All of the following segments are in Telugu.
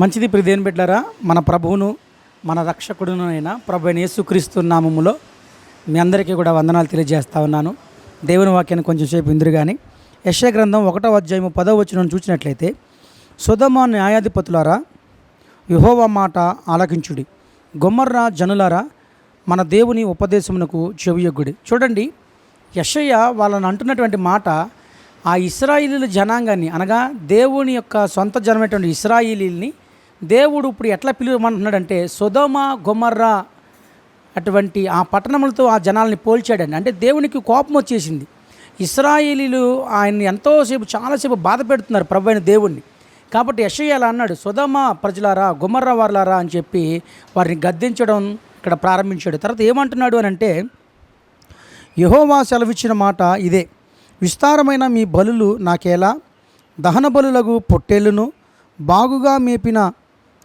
మంచిది ప్రియదేవుని బిడ్డలారా, మన ప్రభువును మన రక్షకుడును అయిన ప్రభు అయిన యేసుక్రీస్తు నామములో మీ అందరికీ కూడా వందనాలు తెలియజేస్తా ఉన్నాను. దేవుని వాక్యాన్ని కొంచెం సేపు ఇందురు కానీ యెషయా గ్రంథం 1వ అధ్యాయము 10వ వచనం చూసినట్లయితే, సొదొమ న్యాయాధిపతులారా యెహోవా మాట ఆలకించుడి, గొమొర్రా జనులారా మన దేవుని ఉపదేశమునకు చెవియొగ్గుడి. చూడండి, యెషయా వాళ్ళని అంటున్నటువంటి మాట ఆ ఇశ్రాయేలీల జనాంగాన్ని, అనగా దేవుని యొక్క సొంత జనమైనటువంటి ఇశ్రాయేలీల్ని దేవుడు ఇప్పుడు ఎట్లా పిలువమంటున్నాడంటే సొదొమ గొమొర్రా అటువంటి ఆ పట్టణములతో ఆ జనాల్ని పోల్చాడండి. అంటే దేవునికి కోపం వచ్చేసింది. ఇశ్రాయేలీలు ఆయన్ని ఎంతోసేపు చాలాసేపు బాధ పెడుతున్నారు ప్రభు అయిన దేవుణ్ణి. కాబట్టి యెషయా అలా అన్నాడు, సొదొమ ప్రజలారా గొమొర్రా వారులారా అని చెప్పి వారిని గద్దించడం ఇక్కడ ప్రారంభించాడు. తర్వాత ఏమంటున్నాడు అని అంటే, యెహోవా సెలవిచ్చిన మాట ఇదే, విస్తారమైన మీ బలులు నాకేలా, దహన బలులకు పొట్టేళ్ళును బాగుగా మేపిన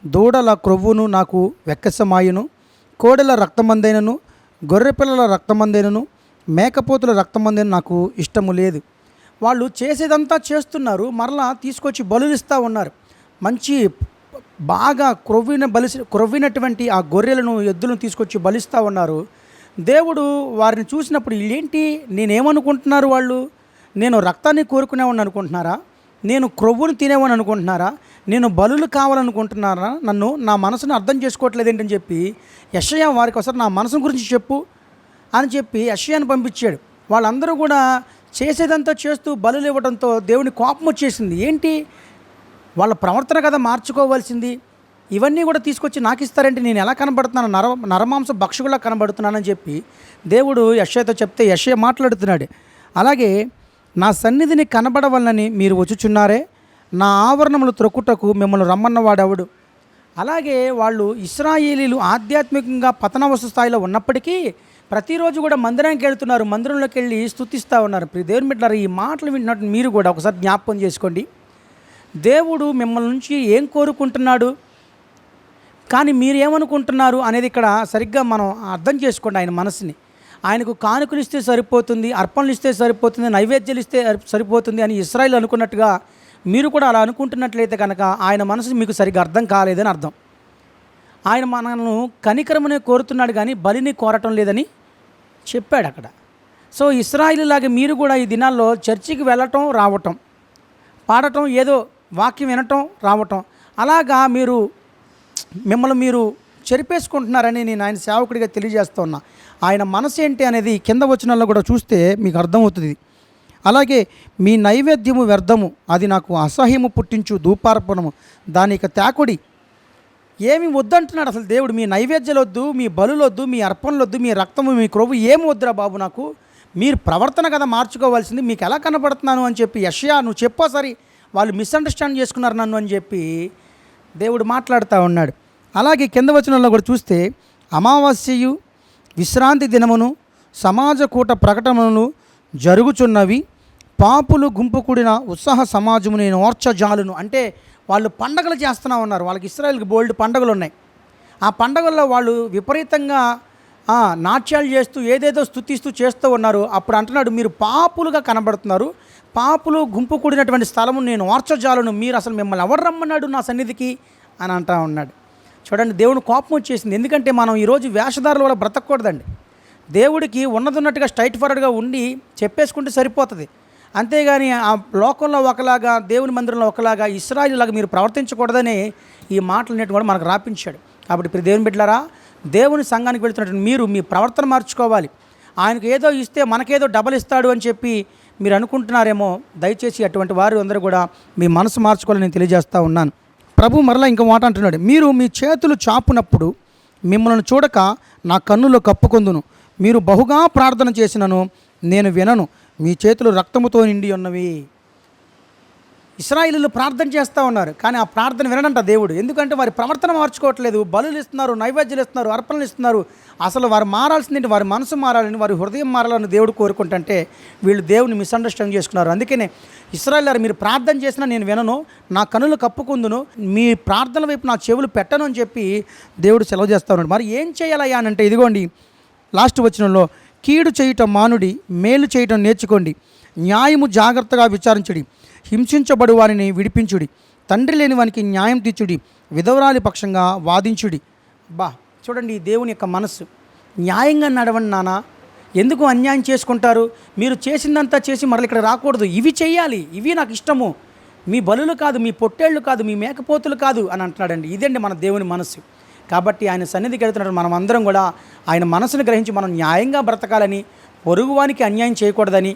దూడల క్రొవ్వును నాకు వెక్కసమాయును, కోడెల రక్తమందైనను గొర్రెపిల్లల రక్తమందైనను మేకపోతుల రక్తమందైన నాకు ఇష్టము లేదు. వాళ్ళు చేసేదంతా చేస్తున్నారు, మరలా తీసుకొచ్చి బలులు ఇస్తూ ఉన్నారు. మంచి బాగా క్రొవ్వినటువంటి ఆ గొర్రెలను ఎద్దులను తీసుకొచ్చి బలిస్తూ ఉన్నారు. దేవుడు వారిని చూసినప్పుడు వీళ్ళేంటి, నేనేమనుకుంటున్నారు వాళ్ళు, నేను రక్తాన్ని కోరుకునేవాడిని అనుకుంటున్నారా, నేను క్రొవ్వును తినేవాడిని అనుకుంటున్నారా, నేను బలులు కావాలనుకుంటున్నారా, నన్ను నా మనసును అర్థం చేసుకోవట్లేదు ఏంటని చెప్పి యెషయా వారికి ఒకసారి నా మనసు గురించి చెప్పు అని చెప్పి యెషయాని పంపించాడు. వాళ్ళందరూ కూడా చేసేదంతా చేస్తూ బలులు ఇవ్వడంతో దేవుని కోపం వచ్చేసింది. ఏంటి వాళ్ళ ప్రవర్తన కదా మార్చుకోవాల్సింది, ఇవన్నీ కూడా తీసుకొచ్చి నాకు ఇస్తారంటే నేను ఎలా కనబడుతున్నాను, నరమాంస భక్షకులా కనబడుతున్నానని చెప్పి దేవుడు యెషయాతో చెప్తే యెషయా మాట్లాడుతున్నాడు. అలాగే నా సన్నిధిని కనబడవలనని మీరు వచ్చుచున్నారే, నా ఆవరణములు త్రొక్కుటకు మిమ్మల్ని రమ్మన్నవాడెవడు. అలాగే వాళ్ళు ఇశ్రాయేలీలు ఆధ్యాత్మికంగా పతనవస్థ స్థాయిలో ఉన్నప్పటికీ ప్రతిరోజు కూడా మందిరానికి వెళ్తున్నారు, మందిరంలోకి వెళ్ళి స్తుతిస్తూ ఉన్నారు. దేవుని బిడ్డలారా, ఈ మాటలు వింటున్నట్టు మీరు కూడా ఒకసారి జ్ఞాపకం చేసుకోండి. దేవుడు మిమ్మల్ని నుంచి ఏం కోరుకుంటున్నాడు, కానీ మీరు ఏమనుకుంటున్నారు అనేది ఇక్కడ సరిగ్గా మనం అర్థం చేసుకోండి. ఆయన మనసుని, ఆయనకు కానుకలు ఇస్తే సరిపోతుంది, అర్పణలు ఇస్తే సరిపోతుంది, నైవేద్యాలు ఇస్తే సరిపోతుంది అని ఇశ్రాయేలు అనుకున్నట్టుగా మీరు కూడా అలా అనుకుంటున్నట్లయితే కనుక ఆయన మనసు మీకు సరిగ్గా అర్థం కాలేదని అర్థం. ఆయన మనల్ని కనికరమునే కోరుతున్నాడు కానీ బలిని కోరటం లేదని చెప్పాడు అక్కడ. సో ఇశ్రాయేలులాగా మీరు కూడా ఈ దినాల్లో చర్చికి వెళ్ళటం రావటం, పాడటం, ఏదో వాక్యం వినటం రావటం, అలాగా మిమ్మల్ని మీరు చెరిపేసుకుంటున్నారని నేను ఆయన సేవకుడిగా తెలియజేస్తూ ఉన్నా. ఆయన మనసు ఏంటి అనేది కింద వచనాల్లో కూడా చూస్తే మీకు అర్థమవుతుంది. అలాగే మీ నైవేద్యము వ్యర్థము, అది నాకు అసహ్యము పుట్టించు ధూపార్పణము, దానికి తాకుడి. ఏమి వద్దంటున్నాడు అసలు దేవుడు, మీ నైవేద్యాలు వద్దు, మీ బలులు వద్దు, మీ అర్పణలు వద్దు, మీ రక్తము మీ క్రొవ్వు ఏమి వద్దురా బాబు, నాకు మీరు ప్రవర్తన కదా మార్చుకోవాల్సింది, మీకు ఎలా కనబడుతున్నాను అని చెప్పి యెషయా నువ్వు చెప్పో సరి, వాళ్ళు మిస్అండర్స్టాండ్ చేసుకున్నారు నన్ను అని చెప్పి దేవుడు మాట్లాడుతూ ఉన్నాడు. అలాగే కింద వచనంలో కూడా చూస్తే, అమావాస్యయు విశ్రాంతి దినమును సమాజ కూట ప్రకటనలు జరుగుచున్నవి, పాపులు గుంపు కూడిన ఉత్సాహ సమాజము నేను ఓర్చజాలును. అంటే వాళ్ళు పండగలు చేస్తూ ఉన్నారు, వాళ్ళకి ఇశ్రాయేల్కి బోల్డ్ పండగలు ఉన్నాయి. ఆ పండగల్లో వాళ్ళు విపరీతంగా నాట్యాలు చేస్తూ ఏదేదో స్తుతిస్తూ చేస్తూ ఉన్నారు. అప్పుడు అంటున్నాడు, మీరు పాపులుగా కనబడుతున్నారు, పాపులు గుంపు కూడినటువంటి స్థలము నేను ఓర్చజాలను, మీరు అసలు మిమ్మల్ని ఎవరు రమ్మన్నాడు నా సన్నిధికి అని అంటూ ఉన్నాడు. చూడండి, దేవుని కోపం వచ్చేసింది. ఎందుకంటే మనం ఈరోజు వేషధారుల వల్ల బ్రతకూడదండి. దేవుడికి ఉన్నట్టుగా స్ట్రైట్ ఫార్వర్డ్గా ఉండి చెప్పేసుకుంటే సరిపోతుంది. అంతేగాని ఆ లోకంలో ఒకలాగా దేవుని మందిరంలో ఒకలాగా ఇశ్రాయేలులాగా మీరు ప్రవర్తించకూడదని ఈ మాటలన్నిటి కూడా మనకు రాపించాడు. కాబట్టి ఇప్పుడు దేవుని బిడ్డలారా, దేవుని సంఘానికి వెళ్తున్నట్టు మీరు మీ ప్రవర్తన మార్చుకోవాలి. ఆయనకు ఏదో ఇస్తే మనకేదో డబల్ ఇస్తాడు అని చెప్పి మీరు అనుకుంటున్నారేమో. దయచేసి అటువంటి వారు అందరూ కూడా మీ మనసు మార్చుకోవాలని నేను తెలియజేస్తూ ఉన్నాను. ప్రభు మరలా ఇంకో మాట అంటున్నాడు, మీరు మీ చేతులు చాపునప్పుడు మిమ్మల్ని చూడక నా కన్నులో కప్పుకొందును, మీరు బహుగా ప్రార్థన చేసినను నేను వినను, మీ చేతులు రక్తముతో నిండి ఉన్నవి. ఇశ్రాయేలీలు ప్రార్థన చేస్తూ ఉన్నారు, కానీ ఆ ప్రార్థన వినడంట దేవుడు. ఎందుకంటే వారి ప్రవర్తన మార్చుకోవట్లేదు, బలులు ఇస్తున్నారు, నైవేద్యాలు ఇస్తున్నారు, అర్పణలు ఇస్తున్నారు. అసలు వారు మారాల్సింది వారి మనసు మారాలని, వారి హృదయం మారాలని దేవుడు కోరుకుంటుంటే వీళ్ళు దేవుని మిస్అండర్స్టాండ్ చేసుకున్నారు. అందుకనే ఇశ్రాయేలీయులారా, మీరు ప్రార్థన చేసినా నేను వినను, నా కనులు కప్పుకుందును, మీ ప్రార్థన వైపు నా చెవులు పెట్టను అని చెప్పి దేవుడు సెలవు చేస్తూ ఉన్నాడు. మరి ఏం చేయాలయ్యా అని అంటే, ఇదిగోండి లాస్ట్ వచనంలో, కీడు చేయటం మానుడి, మేలు చేయటం నేర్చుకోండి, న్యాయము జాగ్రత్తగా విచారించుడి, హింసించబడు వారిని విడిపించుడి, తండ్రి లేని వానికి న్యాయం తీర్చుడి, విధవరాలి పక్షంగా వాదించుడి. బా చూడండి ఈ దేవుని యొక్క మనస్సు. న్యాయంగా నడవండి నాన్న, ఎందుకు అన్యాయం చేసుకుంటారు? మీరు చేసిందంతా చేసి మరల ఇక్కడ రాకూడదు, ఇవి చేయాలి, ఇవి నాకు ఇష్టము, మీ బలులు కాదు, మీ పొట్టేళ్ళు కాదు, మీ మేకపోతులు కాదు అని అంటున్నాడండి. ఇదండి మన దేవుని మనస్సు. కాబట్టి ఆయన సన్నిధికి వెళ్తున్నట్టు మనం అందరం కూడా ఆయన మనసును గ్రహించి మనం న్యాయంగా బ్రతకాలని, పొరుగువానికి అన్యాయం చేయకూడదని,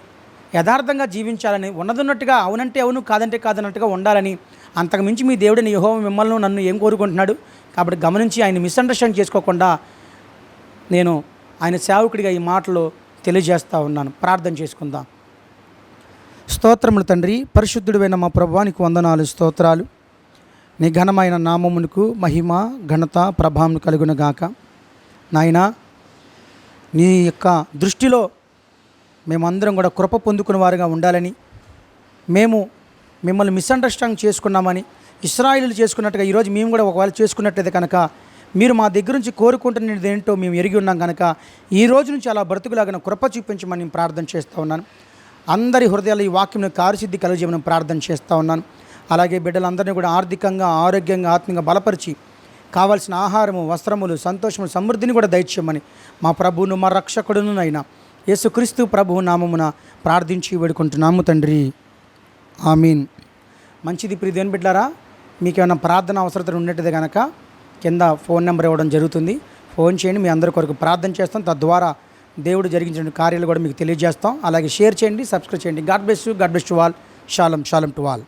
యథార్థంగా జీవించాలని, ఉన్నదన్నట్టుగా అవునంటే అవును కాదంటే కాదన్నట్టుగా ఉండాలని, అంతకుమించి మీ దేవుడిని యెహోవా మిమ్మల్ని నన్ను ఏం కోరుకుంటున్నాడు? కాబట్టి గమనించి ఆయన మిస్అండర్స్టాండ్ చేసుకోకుండా నేను ఆయన సేవకుడిగా ఈ మాటలు తెలియజేస్తూ ఉన్నాను. ప్రార్థన చేసుకుందాం. స్తోత్రములు తండ్రి, పరిశుద్ధుడైన మా ప్రభువా నీకు వందనాలు, స్తోత్రాలు. నీ ఘనమైన నామమునకు మహిమ ఘనత ప్రభావం కలుగునుగాక. నాయనా, నీ యొక్క దృష్టిలో మేమందరం కూడా కృప పొందుకున్న వారుగా ఉండాలని, మేము మిమ్మల్ని మిస్అండర్స్టాండ్ చేసుకున్నామని, ఇశ్రాయేలీయులు చేసుకున్నట్టుగా ఈరోజు మేము కూడా ఒకవేళ చేసుకున్నట్లయితే కనుక మీరు మా దగ్గర నుంచి కోరుకుంటున్నది ఏంటో మేము ఎరిగి ఉన్నాం కనుక ఈ రోజు నుంచి అలా బ్రతుకులాగిన కృప చూపించమని నేను ప్రార్థన చేస్తూ ఉన్నాను. అందరి హృదయాలు ఈ వాక్యం కార్యసిద్ధి కలుగజేయమని ప్రార్థన చేస్తూ ఉన్నాను. అలాగే బిడ్డలందరినీ కూడా ఆర్థికంగా, ఆరోగ్యంగా, ఆత్మీయంగా బలపరిచి కావాల్సిన ఆహారము, వస్త్రములు, సంతోషము, సమృద్ధిని కూడా దయచేయమని మా ప్రభువును, మా రక్షకుడును అయిన యేసుక్రీస్తు ప్రభువు నామమున ప్రార్థించి వేడుకుంటున్నాము తండ్రి. ఆమీన్. మంచిది ప్రియ దేవుని బిడ్డలారా, మీకు ఏమైనా ప్రార్థన అవసరత ఉన్నట్టు కనుక కింద ఫోన్ నెంబర్ ఇవ్వడం జరుగుతుంది. ఫోన్ చేయండి, మీ అందరి కొరకు ప్రార్థన చేస్తాం. తద్వారా దేవుడు జరిగించిన కార్యాలు కూడా మీకు తెలియజేస్తాం. అలాగే షేర్ చేయండి, సబ్స్క్రైబ్ చేయండి. God bless you, God bless to all. షాలం to all.